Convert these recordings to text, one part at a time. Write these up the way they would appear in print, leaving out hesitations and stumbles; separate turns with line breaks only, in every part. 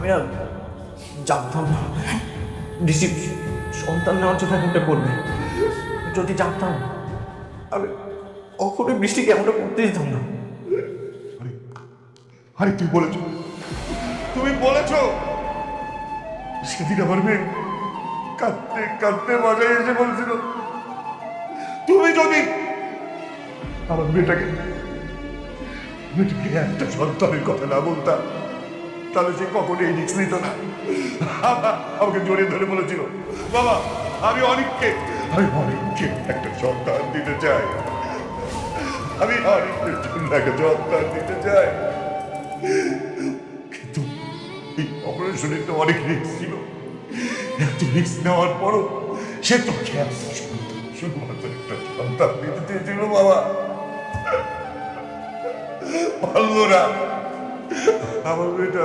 আমি না জানতাম না বৃষ্টি সন্তান নেওয়ার জন্য এমনটা করবে। যদি জানতাম আমি কখনোই বৃষ্টিকে এমনটা করতে দিতাম না।
আরে তুই বলেছ, তুমি বলেছ সেদিন আমার মেয়ে কাঁদতে কাঁদতে বাসায় এসে বলছিল তুমি যদি আমার মেয়েটাকে একটা সন্তানের কথা না বলতাম তাহলে সে কখনো এই রিস্ক নিত না। আমাকে জড়িয়ে ধরে বলেছিল বাবা আমি অনেককে একটা সন্তান দিতে চাই, আমি অনেকের জন্য একটা সন্তান দিতে চাই। কিন্তু এই অপারেশনের তো অনেক রিস্ক ছিল, এত রিস্ক নেওয়ার পরও সে তো শুধুমাত্র একটা সন্তান দিতে চেয়েছিল বাবা, পারলো না। আমার মেয়েটা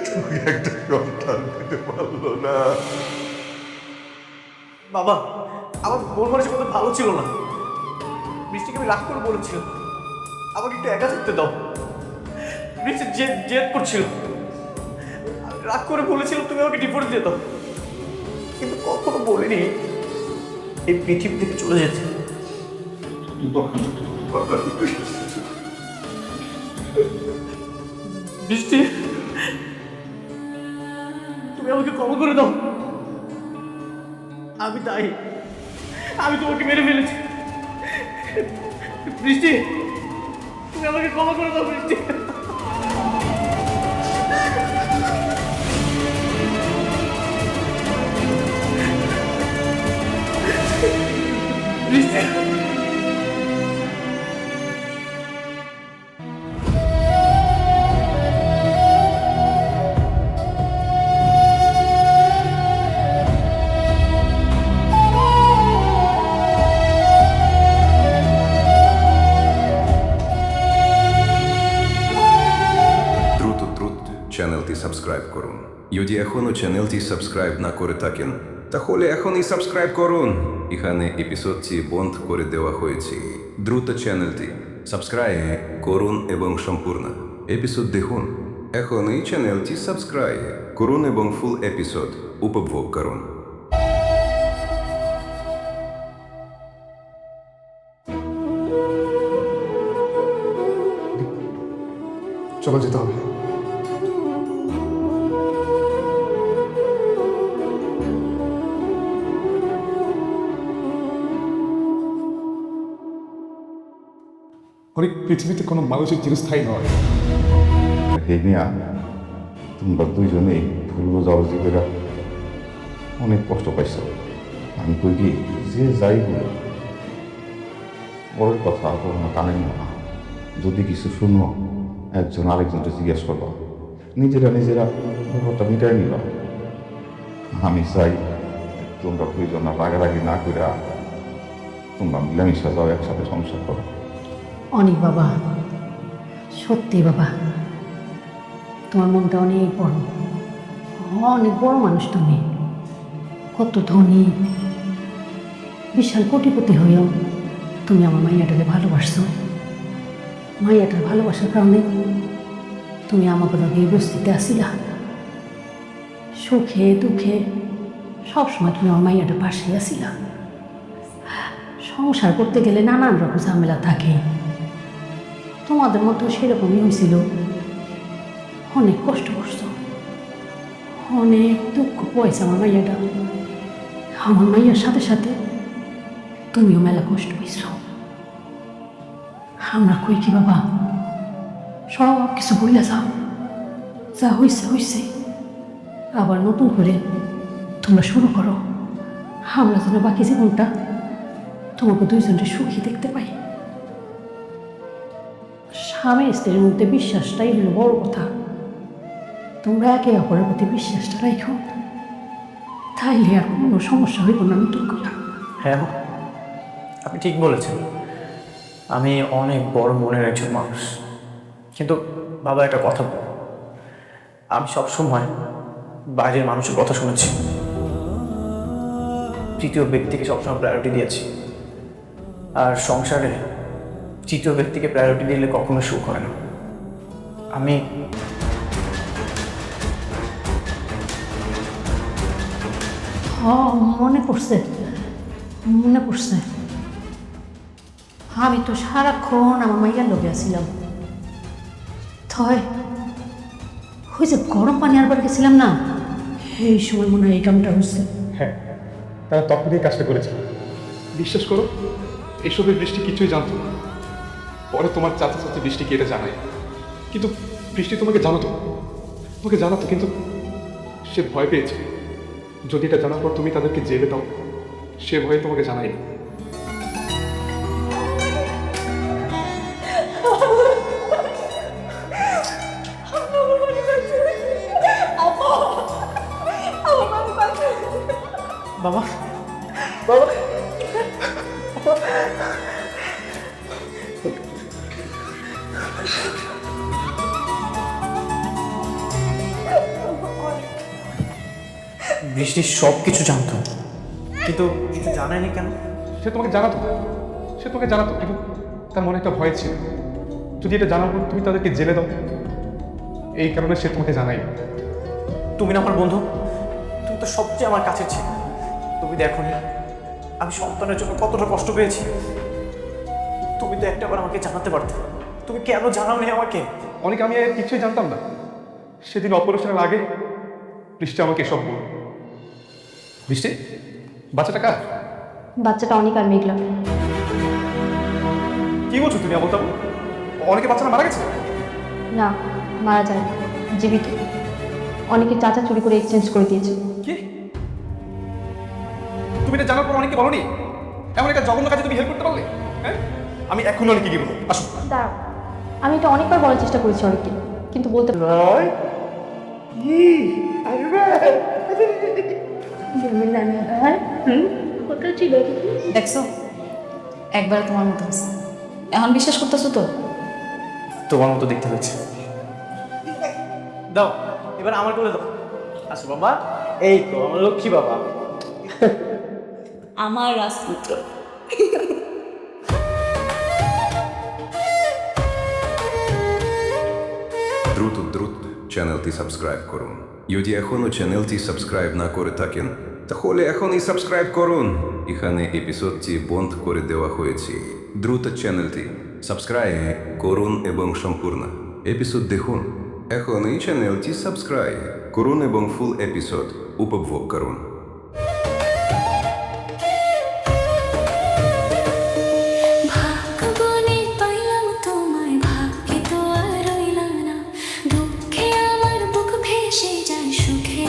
তুমি একটা সন্তান দিতে পারলো না।
বাবা আমার মন মানুষের মতো ভালো ছিল না। বৃষ্টিকে আমি রাগ করে বলেছিলাম আমাকে একটু একা থাকতে দাও। বৃষ্টি জেদ করছিল, আমি রাগ করে বলেছিলাম তুমি আমাকে ডিভোর্স দিয়ে দাও। কিন্তু কখনো বলিনি এই পৃথিবী থেকে চলে যেতে। বৃষ্টি তুমি আমাকে ক্ষমা করে দাও। আমি তোমাকে মেরে ফেলেছি। বৃষ্টি তুমি আমাকে ক্ষমা করে দাও। বৃষ্টি বৃষ্টি
চ্যানেলটি সাবস্ক্রাইব করুন। যদি এখনও চ্যানেলটি সাবস্ক্রাইব না করে থাকেন তাহলে এখনই সাবস্ক্রাইব করুন। এখানে এপিসোডটি বন্ধ করে দেওয়া হয়েছে। দ্রুত চ্যানেলটি সাবস্ক্রাইব করুন এবং সম্পূর্ণ এপিসোড দেখুন। এখনই চ্যানেলটি সাবস্ক্রাইব করুন এবং ফুল এপিসোড উপভোগ করুন।
চলো যেতে হবে।
অনেক পৃথিবীতে কোনো মানুষের চিরস্থায়ী নয়।
হে মিয়া, তোমরা দুইজনেই ভুল বোঝাবুঝি করে অনেক কষ্ট পাইছ। আমি কই কি যে যাই বলো পরের কথা কখনো কানে নিও না। যদি কিছু শুনো একজন আরেকজনকে জিজ্ঞেস করবা, নিজেরা ব্যাপারটা মিটাই নিল। আমি চাই তোমরা দুইজন রাগারাগি না করে তোমরা মিলামিশা যাও, একসাথে সংসার করো।
অনেক বাবা, সত্যি বাবা তোমার মনটা অনেক বড়, অনেক বড় মানুষ। তুমি কত ধনী, বিশাল কোটিপতি হয়েও তুমি আমার মাইয়াটাকে ভালোবাসছো। মাইয়াটার ভালোবাসার কারণে তুমি আমাকে লগে এই বস্তিতে আসিলা। সুখে দুঃখে সবসময় তুমি আমার মাইয়াটার পাশে আসিলা। সংসার করতে গেলে নানান রকম ঝামেলা থাকে, তোমাদের মতো সেরকমই হয়েছিল। অনেক কষ্ট করছো, অনেক দুঃখ পয়সা আমার মাইয়াটা। আমার মাইয়ার সাথে সাথে তুমিও মেলা কষ্ট হয়েছ। আমরা কই কি বাবা, সব কিছু বইলা যাও, যা হয়েছে হয়েছে। আবার নতুন করে তোমরা শুরু করো। আমরা যেন বাকি জীবনটা তোমাকে দুইজনের সুখী দেখতে পাই। স্বামী স্ত্রীর মধ্যে বিশ্বাসটাই হলো বড় কথা। তোমরা একে অপরের প্রতি বিশ্বাসটা রাখো, তাইলে আর কোনো সমস্যা হইব না নতুন কথা।
হ্যাঁ আপনি ঠিক বলেছেন। আমি অনেক বড় মনের একজন মানুষ, কিন্তু বাবা একটা কথা বল, আমি সবসময় বাইরের মানুষের কথা শুনেছি, তৃতীয় ব্যক্তিকে সবসময় প্রায়োরিটি দিয়েছি। আর সংসারে তৃতীয় ব্যক্তিকে প্রায়োরিটি দিলে কখনো সুখ হয় না। আমি
মনে পড়ছে, মনে পড়ছে। আমি তো সারাক্ষণ আমার মাইয়ার লোকে আসছিলাম। থয় ওই যে গরম পানি আনবার গেছিলাম না, এই সময় মনে হয় এই কামটা হচ্ছে।
হ্যাঁ, তারা তখনই কাজটা করেছে। বিশ্বাস করো, এসবের বৃষ্টি কিছুই জানতো না। পরে তোমার চাচা চাচি বৃষ্টিকে এটা জানায়, কিন্তু বৃষ্টি তোমাকে জানাতো, কিন্তু সে ভয় পেয়েছে। যদি এটা জানার পর তুমি তাদেরকে জেলে দাও, সে ভয়ে তোমাকে জানায়নি।
বাবা, বাবা, বৃষ্টি সব কিছু জানতো, কিন্তু কিছু জানায়নি কেন?
সে তোমাকে জানাতো, কিন্তু তার মনে একটা ভয় ছিল। যদি এটা জানার পর তুমি তাদেরকে জেলে দাও, এই কারণে সে তোমাকে জানাই।
তুমি না আমার বন্ধু, তুমি তো সবচেয়ে আমার কাছের ছিল। তুমি দেখো নি আমি সন্তানের জন্য কতটা কষ্ট পেয়েছি। তুমি তো একটাবার আমাকে জানাতে পারতে, তুমি কেন জানাওনি আমাকে?
অনেক আমি এর কিছুই জানতাম না। সেদিন অপারেশনের আগে বৃষ্টি আমাকে এসব বলল। বৃষ্টি, বাচ্চাটা কার?
বাচ্চাটা অনেক আর মেঘলা।
কি বলছো তুমি? বলতাম অনেকে বাচ্চারা মারা গেছে।
না, মারা যায় জীবিত। অনেকে চাচা চুরি করে এক্সচেঞ্জ করে দিয়েছে।
কি? তুমি এটা জানার পর অনেকে বলনি? এমন একটা জঘন্য কাজে তুমি হেল্প করতে পারলে? হ্যাঁ, আমি এখন অনেকে কি বলবো? আসো।
দাঁড়াও, আমি এটা অনেকবার বলার চেষ্টা করেছি অনেককে, কিন্তু বলতে
দেখছো, একবার তোমার মতো আছে। এখন বিশ্বাস করতেছো তো?
তোমার মতো দেখতে হয়েছে। দাও, এবার আমার করে দাও। আসো বাবা, এই তো আমার লক্ষ্মী বাবা।
আমার রাজপুত্র।
দ্রুত চ্যানেলটি সাবস্ক্রাইব করুন। যদি এখনও চ্যানেলটি সাবস্ক্রাইব না করে থাকেন, তাহলে এখনই সাবস্ক্রাইব করুন। এখানে এপিসোডটি বন্ধ করে দেওয়া হয়েছে। দ্রুত চ্যানেলটি সাবস্ক্রাইব করুন এবং সম্পূর্ণ এপিসোড দেখুন। এখনই চ্যানেলটি সাবস্ক্রাইব করুন এবং ফুল এপিসোড উপভোগ করুন।
সুখে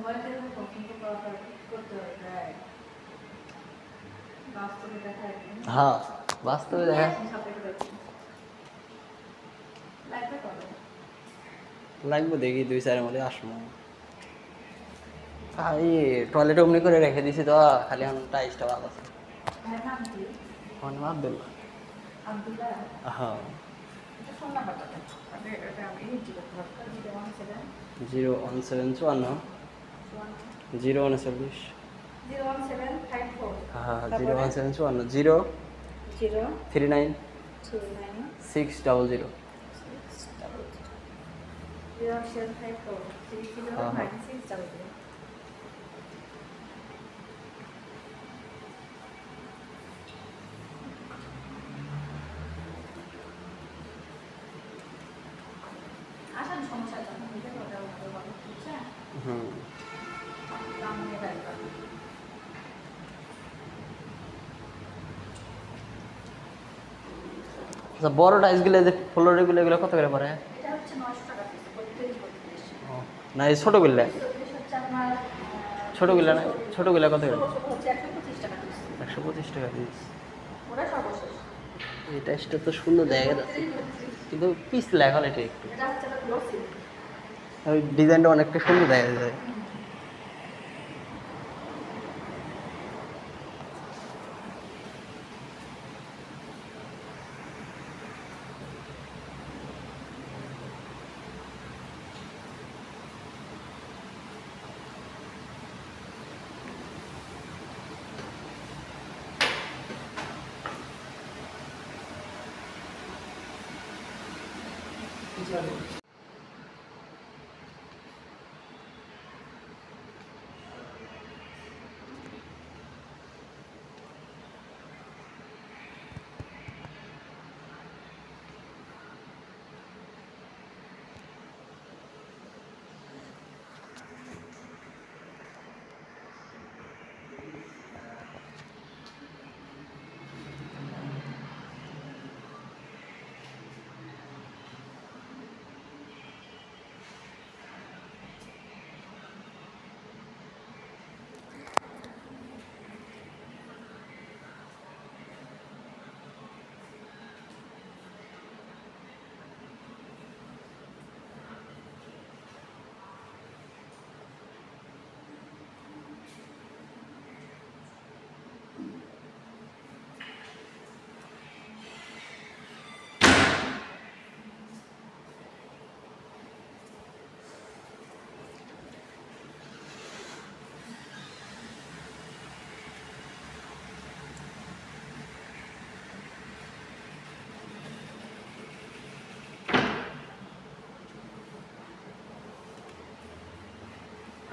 মোবাইলটা যখন পছন্দ করা হয় করতে হয় তাই বাস্তবে দেখা যায়
হ্যাঁ বাস্তবে দেখা
লাইফে করো
লাগবে দেখি 2-4 মধ্যে আসবো এই টয়লেটে অমনি করে রেখে দিছি তো খালি এখন টাইসটা ভালো আছে
ভাইয়ের নাম কি
আব্দুল্লাহ
আব্দুল্লাহ
হ্যাঁ
এটা ফোন নাম্বারটা দেন এটা আমি হিন্দি করতে পারবো
01754 039
01754
হ্যাঁ 01754 0 39 600
আসার সমস্যা যখন হইতে ওটা ভালো বুঝছেন
হুম
দাম নিয়ে রাখবেন
আচ্ছা বড় টাইসগুলো যে ফ্লোরেগুলো এগুলো কত করে পড়ে
এটা হচ্ছে 900 টাকা পিস 32
না এই ছোটোগুলো
হচ্ছে আপনার
ছোটোগুলো না ছোটোগুলো কত করে
হচ্ছে 125 টাকা পিস
125 টাকা পিস
ওটা সর্বশেষ
এই টাইসটা তো সুন্দর দেখা যাচ্ছে কিন্তু পিস লেখা এটা একটু
এটা হচ্ছে গ্লোসি
ওই ডিজাইনটা অনেকটা সুন্দর দেখা যায়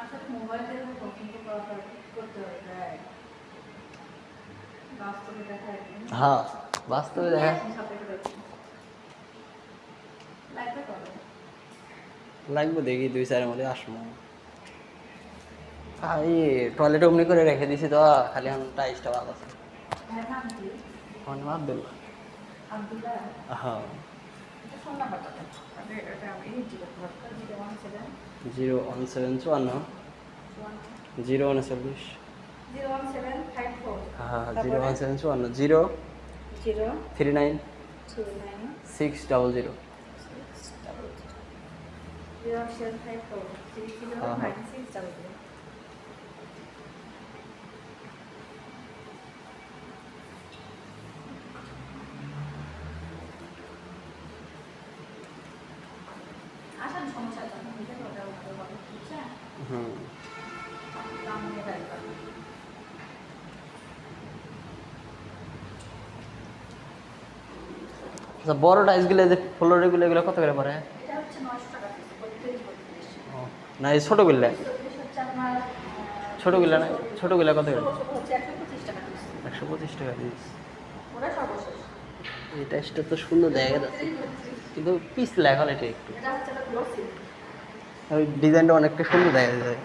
আসলে মোবাইলটা যখন পছন্দ করা হয় করতে হয় তাই বাস্তবে দেখা যায়
হ্যাঁ বাস্তবে দেখা
লাইফে করো
লাগবে দেখি 2-4 মধ্যে আসবো এই টয়লেটে অমনি করে রেখে দিছি তো খালি এখন টাইসটা ভালো আছে
ভাইয়ের নাম কি
আব্দুল্লাহ
আব্দুল্লাহ
হ্যাঁ
এটা ফোন নাম্বারটা দেন এটা আমি হিন্দি করতে পারবো
01754 039
01754
হ্যাঁ 01754 0 39 600
আসার সমস্যা যখন হইতে ওটা ভালো বুঝছেন
হুম
দাম নিয়ে রাখবেন
আচ্ছা বড় টাইসগুলো যে ফ্লোরেগুলো এগুলো কত করে পড়ে
এটা হচ্ছে 900 টাকা পিস 32
না এই ছোটোগুলো
হচ্ছে আপনার
ছোটোগুলো না ছোটোগুলো কত করে
হচ্ছে 125 টাকা পিস
125 টাকা পিস
ওটা সর্বশেষ
এই টাইসটা তো সুন্দর দেখা যাচ্ছে কিন্তু পিস লেখা এটা একটু
এটা হচ্ছে গ্লোসি
ওই ডিজাইনটা অনেকটা সুন্দর দেখা যায়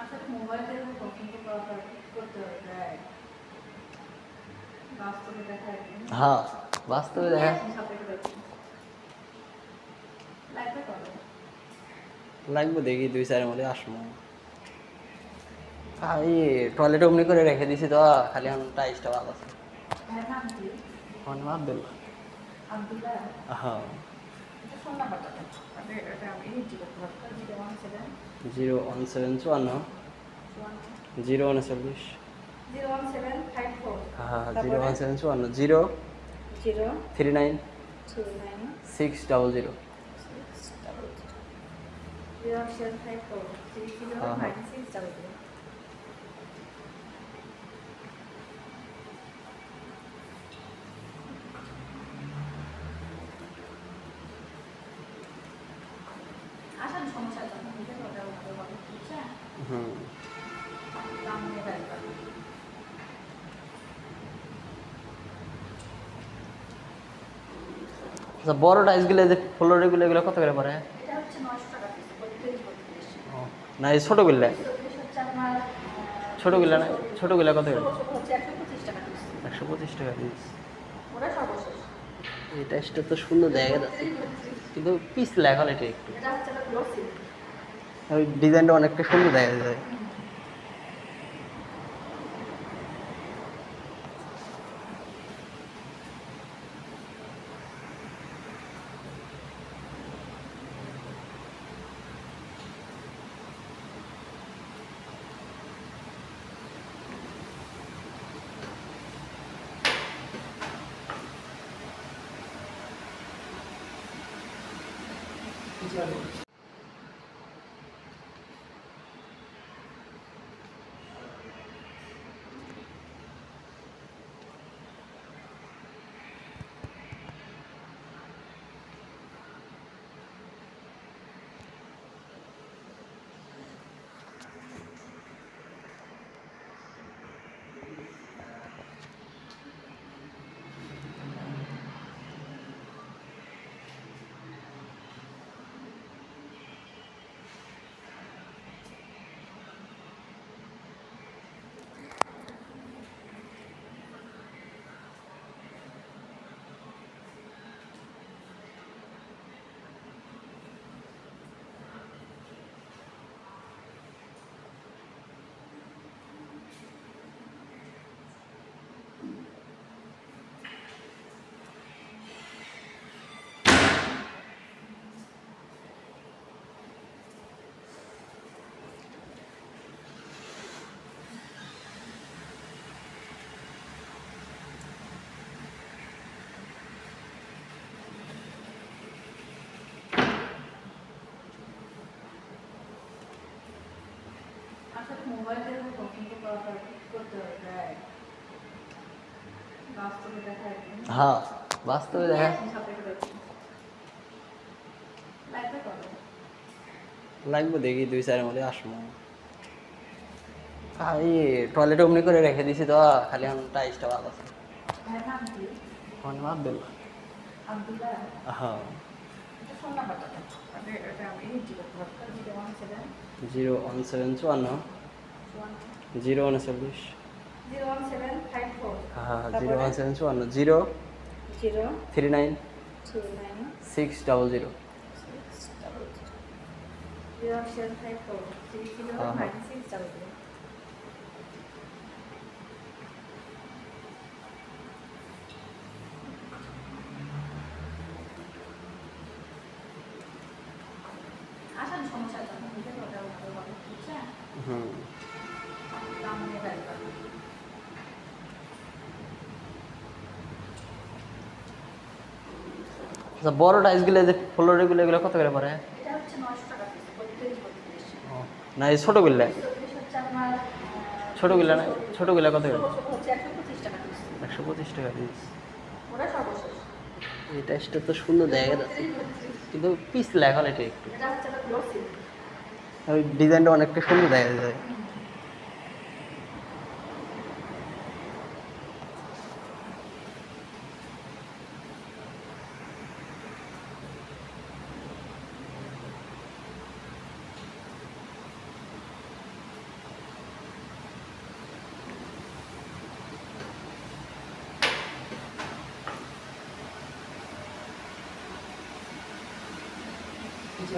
আসলে মোবাইল থেকে পছন্দ করা করতে হবে তাই বাস্তবে দেখা
হ্যাঁ বাস্তবে দেখা
লাগবে কবে
লাগবে দেখি 2-4 মধ্যে আসবো এই টয়লেট অমনি করে রেখে দিছি তো খালি এখন টাইসটা ভালো আছে
ভাইয়ের নাম কি
আমার নাম আব্দুল্লাহ
আব্দুল্লাহ
হ্যাঁ
এটা ফোন নাম্বারটা দেন এটা আমি হিট করতে পারবো
01754 039
01754
হ্যাঁ 01754 0 39 600
আসার সমস্যা জন্য ওটা ভালো হবে বুঝছেন
হুম
দাম নিয়ে গাড়ি
আচ্ছা বড় টাইসগুলো যে ফ্লোরেগুলো এগুলো কত করে পড়ে
এটা হচ্ছে 900 টাকা পিস 32
ও, না এই ছোটোগুলো
হচ্ছে আপনার
ছোটোগুলো না ছোটোগুলো কত করে
হচ্ছে 125 টাকা পিস
125 টাকা পিস
ওটা সর্বশেষ
এই টাইসটা তো সুন্দর দেখা যাচ্ছে কিন্তু পিস লেখা এটা একটু
এটা হচ্ছে গ্লোসি
ওই ডিজাইনটা অনেকটা সুন্দর দেখা যায়
আসলে মোবাইল থেকে পছন্দ করা করতে হবে তাই বাস্তবে দেখা
হ্যাঁ বাস্তবে দেখা
লাগবে কবে
লাগবে দেখি 2-4 মধ্যে আসবো এই টয়লেট অমনি করে রেখে দিছি তো খালি এখন টাইসটা ভালো আছে
ভাইয়ের নাম কি
আমার নাম আব্দুল্লাহ
আব্দুল্লাহ
হ্যাঁ
এটা ফোন নাম্বারটা দেন এটা আমি হিন্দি করতে পারবো 017
01754 039
01754
হ্যাঁ 01754 0 39 600
আসার সমস্যা আছে আপনি বুঝতে পারবেন ভালো হবে বুঝছেন
হুম
দাম নিয়ে ফেলবেন
আচ্ছা বড় টাইসগুলো যে ফ্লোরেগুলো এগুলো কত করে পড়ে
এটা হচ্ছে 900 টাকা পিস 32
না এই ছোটোগুলো
হচ্ছে আপনার
ছোটোগুলো না ছোটোগুলো কত করে
ছোট হচ্ছে 125 টাকা পিস
125 টাকা পিস
ওটা সর্বশেষ
এই টাইসটা তো সুন্দর দেখা যাচ্ছে কিন্তু পিস লেখা এটা একটু
এটা হচ্ছে গ্লোসি
ওই ডিজাইনটা অনেকটা সুন্দর দেখা যায়
কিছু